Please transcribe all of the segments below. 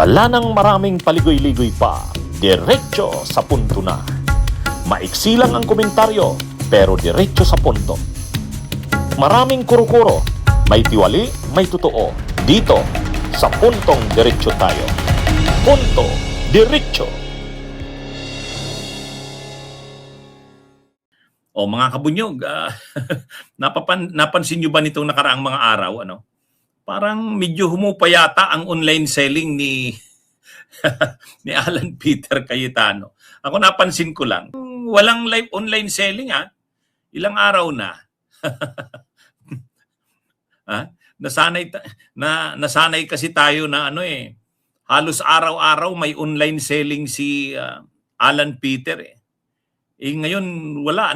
Wala nang maraming paligoy-ligoy pa, diretso sa punto na. Maiksi lang ang komentaryo, pero diretso sa punto. Maraming kuro-kuro, may tiwali, may totoo. Dito, sa puntong diretso tayo. Punto diretso. O mga kabunyog, napansin nyo ba nitong nakaraang mga araw, parang medyo humupay yata ang online selling ni ni Alan Peter Cayetano. Ako napansin ko lang, walang live online selling ilang araw na. Nasanay kasi tayo na halos araw-araw may online selling si Alan Peter eh. Ngayon wala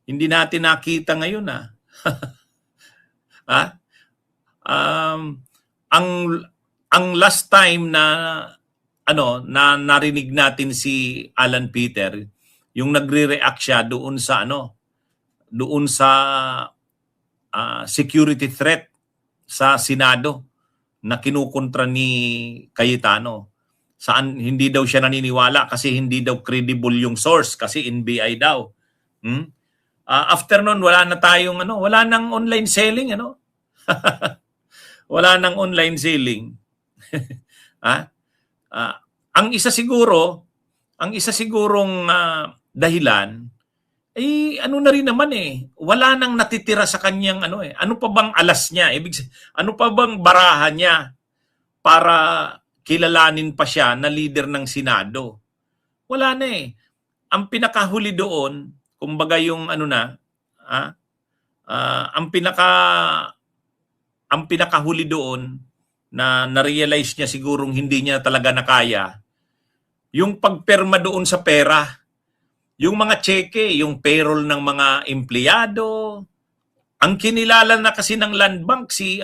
Hindi natin nakita ngayon ang last time na narinig natin si Alan Peter, yung nagre-react siya doon sa security threat sa Senado na kinukontra ni Cayetano. Saan hindi daw siya naniniwala kasi hindi daw credible yung source kasi NBI daw. After nun, wala nang online selling, wala nang online selling. Ang isa sigurong dahilan ay na rin naman wala nang natitira sa kanyang ano pa bang alas niya, ano pa bang barahan niya para kilalanin pa siya na leader ng Senado. Wala na Ang pinakahuli doon, kumbaga yung ang pinakahuli doon na na-realize niya sigurong hindi niya talaga nakaya, yung pagperma doon sa pera, yung mga cheque, yung payroll ng mga empleyado. Ang kinilala na kasi ng Land Bank si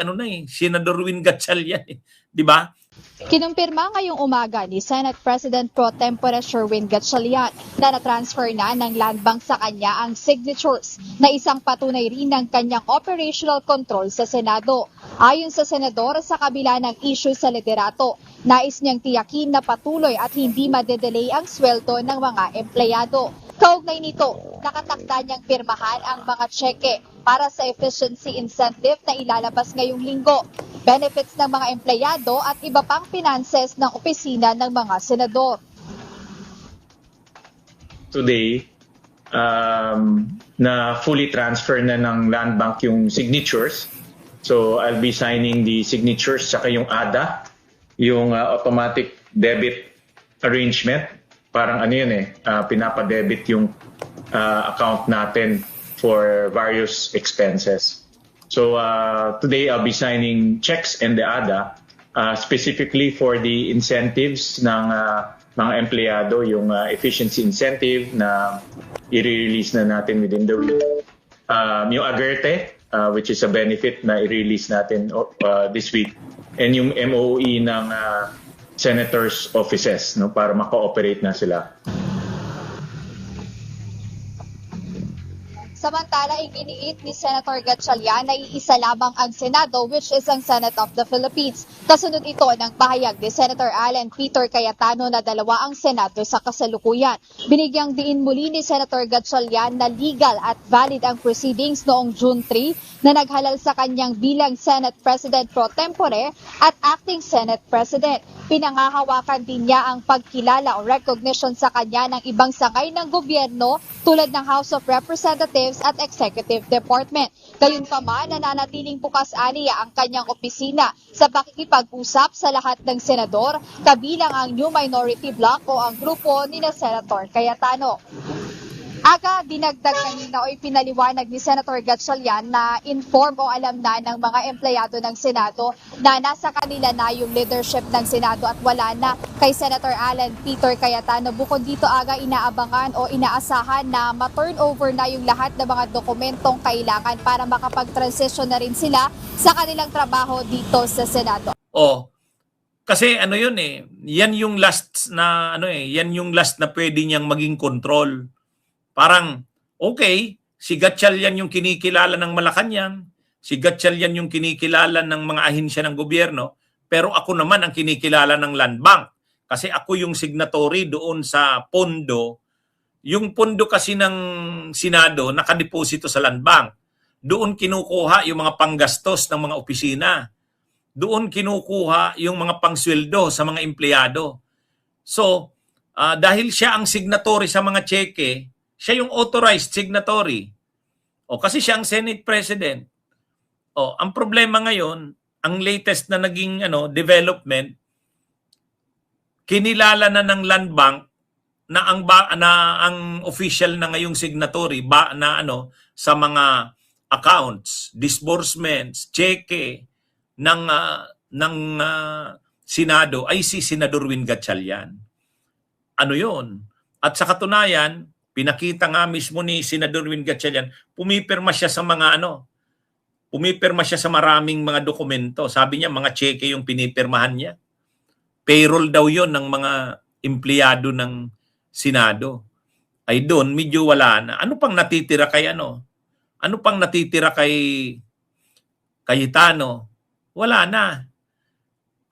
Senador Win Gatchalian, di ba? Kinumpirma ngayong umaga ni Senate President Pro Tempore Sherwin Gatchalian na na-transfer na ng Land Bank sa kanya ang signatures na isang patunay rin ng kanyang operational control sa Senado. Ayon sa Senador, sa kabila ng issue sa liderato, nais niyang tiyakin na patuloy at hindi madedelay ang sweldo ng mga empleyado. Kaugnay nito, nakatakda niyang pirmahan ang mga cheque para sa efficiency incentive na ilalabas ngayong linggo, benefits ng mga empleyado at iba pang finances ng opisina ng mga senador. Today, na fully transfer na ng Land Bank yung signatures. So I'll be signing the signatures saka yung ADA, yung automatic debit arrangement. Parang pinapadebit yung account natin for various expenses. So today I'll be signing checks and the ADA specifically for the incentives ng mga empleyado, yung efficiency incentive na i-release na natin within the week. Yung Agerte, which is a benefit na i-release natin this week. And yung MOE ng senators' offices para maka-operate na sila. Samantala, iginiit ni Senator Gatchalian na iisa lamang ang Senado, which is ang Senate of the Philippines. Kasunod ito ng pahayag ni Senator Alan Peter Cayetano na dalawa ang Senado sa kasalukuyan. Binigyang diin muli ni Senator Gatchalian na legal at valid ang proceedings noong June 3 na naghalal sa kanyang bilang Senate President Pro Tempore at Acting Senate President. Pinangahawakan din niya ang pagkilala o recognition sa kanya ng ibang sangay ng gobyerno tulad ng House of Representatives at Executive Department. Gayunpaman, nananatiling bukas aniya ang kanyang opisina sa pakikipag-usap sa lahat ng senador, kabilang ang New Minority Bloc o ang grupo ni Senator Cayetano. Aga, dinagdag kanina o ipinaliwanag ni Senator Gatchalian na inform o alam na ng mga empleyado ng Senado na nasa kanila na yung leadership ng Senado at wala na kay Senator Alan Peter Cayetano. Bukod dito, aga inaabangan o inaasahan na ma-turnover na yung lahat ng mga dokumentong kailangan para makapag-transition na rin sila sa kanilang trabaho dito sa Senado. Kasi yan yung last na yan yung last na pwede niyang maging control. Parang, okay, si Gatchalian yung kinikilala ng Malacanang, si Gatchalian yung kinikilala ng mga ahensya ng gobyerno, Pero ako naman ang kinikilala ng Land Bank kasi ako yung signatory doon sa pondo. Yung pondo kasi ng Senado nakadeposito sa Land Bank. Doon kinukuha yung mga panggastos ng mga opisina. Doon kinukuha yung mga pangsweldo sa mga empleyado. So, dahil siya ang signatory sa mga cheque, siya yung authorized signatory. O kasi siya ang Senate President. O, ang problema ngayon, ang latest na naging development, kinilala na ng Land Bank na ang official na ngayong signatory sa mga accounts, disbursements, cheque ng Senado ay si Senador Win Gatchalian. Ano 'yon? At sa katunayan, pinakita nga mismo ni Senador Win Gatchalian, pumipirma siya sa maraming mga dokumento. Sabi niya mga cheque yung pinipirmahan niya. Payroll daw 'yon ng mga empleyado ng Senado. Ay doon medyo wala na. Ano pang natitira kay Ano pang natitira kay Cayetano? Wala na.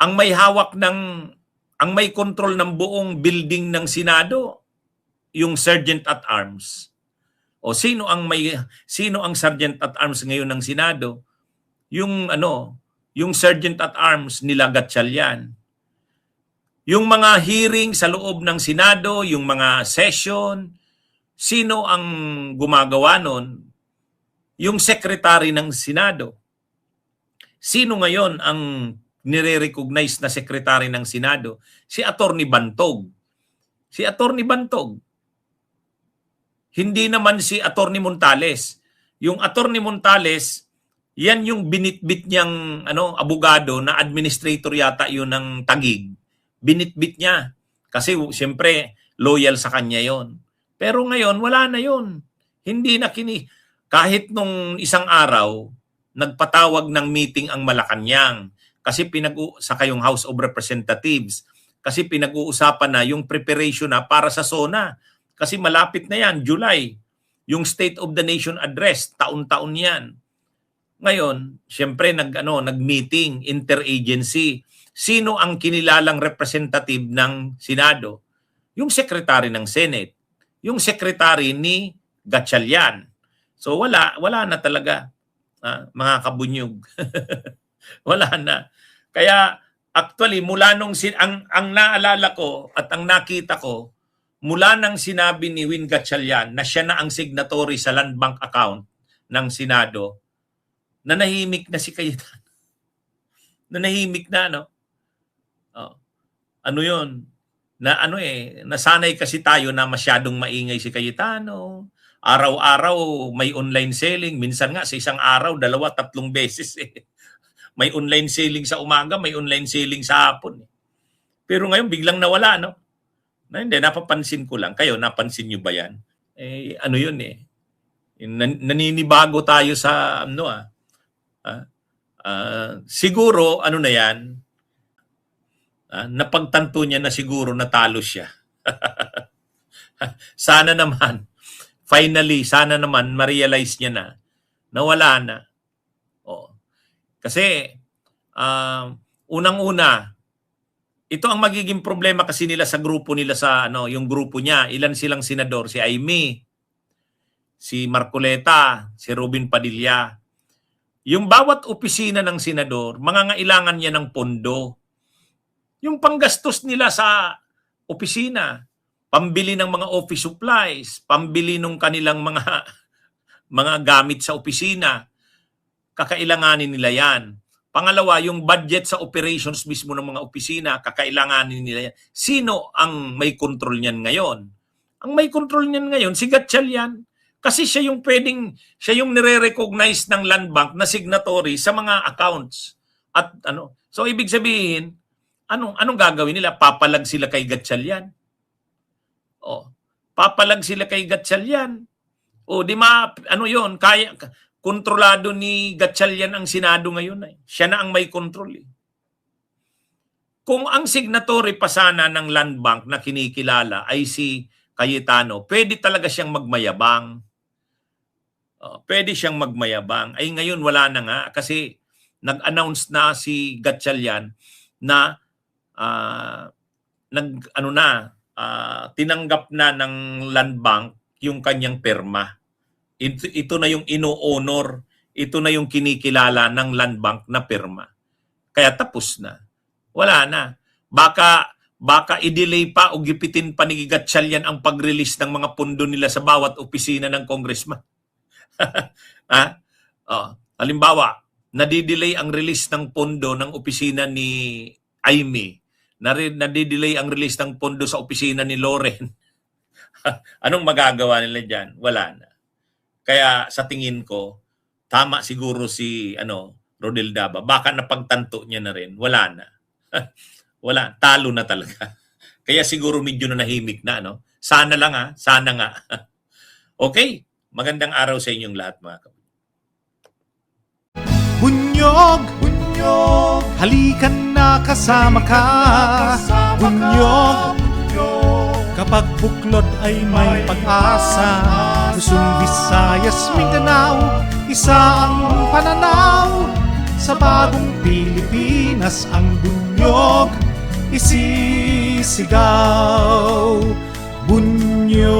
Ang may control ng buong building ng Senado, yung Sergeant at Arms. O sino ang Sergeant at Arms ngayon ng Senado? Yung Sergeant at Arms nila Gatchalian. Yung mga hearing sa loob ng Senado, yung mga session, sino ang gumagawa nun? Yung Secretary ng Senado. Sino ngayon ang nire-recognize na Secretary ng Senado? Si Attorney Bantog. Si Attorney Bantog. Hindi naman si Attorney Montales. Yung Attorney Montales, yan yung binitbit niyang abogado na administrator yata yun ng Taguig. Binitbit niya. Kasi siyempre, loyal sa kanya yon. Pero ngayon, wala na yon. Hindi na kahit nung isang araw, nagpatawag ng meeting ang Malacanang. Kasi sa kayong House of Representatives. Kasi pinag-uusapan na yung preparation na para sa SONA. Kasi malapit na yan, July. Yung State of the Nation Address, taon-taon yan. Ngayon, siyempre nag-meeting, interagency. Sino ang kinilalang representative ng Senado? Yung Secretary ng Senate. Yung Secretary ni Gatchalian. So wala na talaga, mga kabunyog. Wala na. Kaya actually mula nung ang naalala ko at ang nakita ko, mula nang sinabi ni Win Gatchalian na siya na ang signatory sa Land Bank account ng Senado, nanahimik na si Cayetano. Nanahimik na, ano yun? Nasanay kasi tayo na masyadong maingay si Cayetano. Araw-araw may online selling. Minsan nga sa isang araw, 2-3 beses. May online selling sa umaga, may online selling sa hapon. Pero ngayon biglang nawala, Hindi, napapansin ko lang. Kayo, napansin nyo ba yan? Yun naninibago tayo sa siguro, na yan, napagtanto niya na siguro natalo siya. Sana naman, finally, ma-realize niya na wala na. Kasi, unang-una, ito ang magiging problema kasi nila sa grupo nila yung grupo niya. Ilan silang senador? Si Aimee, si Marcoleta, si Robin Padilla. Yung bawat opisina ng senador, mangangailangan niya ng pondo. Yung panggastos nila sa opisina, pambili ng mga office supplies, pambili ng kanilang mga gamit sa opisina, kakailanganin nila yan. Pangalawa, yung budget sa operations mismo ng mga opisina, kakailanganin nila yan. Sino ang may control niyan ngayon? Ang may control niyan ngayon, si Gatchalian. Kasi siya yung nire-recognize ng Land Bank na signatory sa mga accounts. At so ibig sabihin, anong gagawin nila? Papalag sila kay Gatchalian. Papalag sila kay Gatchalian. Yun, kontrolado ni Gatchalian ang Senado ngayon. Siya na ang may control. Kung ang signatory pa sana ng Land Bank na kinikilala ay si Cayetano, pwede talaga siyang magmayabang. Pwede siyang magmayabang. Ay ngayon wala na nga kasi nag-announce na si Gatchalian na tinanggap na ng Land Bank yung kanyang perma. Ito na yung ino-honor, ito na yung kinikilala ng Land Bank na perma. Kaya tapos na. Wala na. Baka i-delay pa o gipitin pa ni Gatchalian ang pag-release ng mga pondo nila sa bawat opisina ng congressman. Halimbawa, nadidelay ang release ng pondo ng opisina ni Aimee. Nadidelay ang release ng pondo sa opisina ni Loren. Anong magagawa nila dyan? Wala na. Kaya sa tingin ko, tama siguro si Rodel Daba. Baka napagtanto niya na rin. Wala na. Wala. Talo na talaga. Kaya siguro medyo na nahimik na. Sana lang Sana nga. Okay. Magandang araw sa inyong lahat mga kapatid. Bunyog, bunyog, halikan na kasama ka. Bunyog, kapag buklod ay may pag-asa. Luzon, Visayas, Mindanao, isa ang pananaw. Sa bagong Pilipinas ang bunyog isisigaw. Bunyog,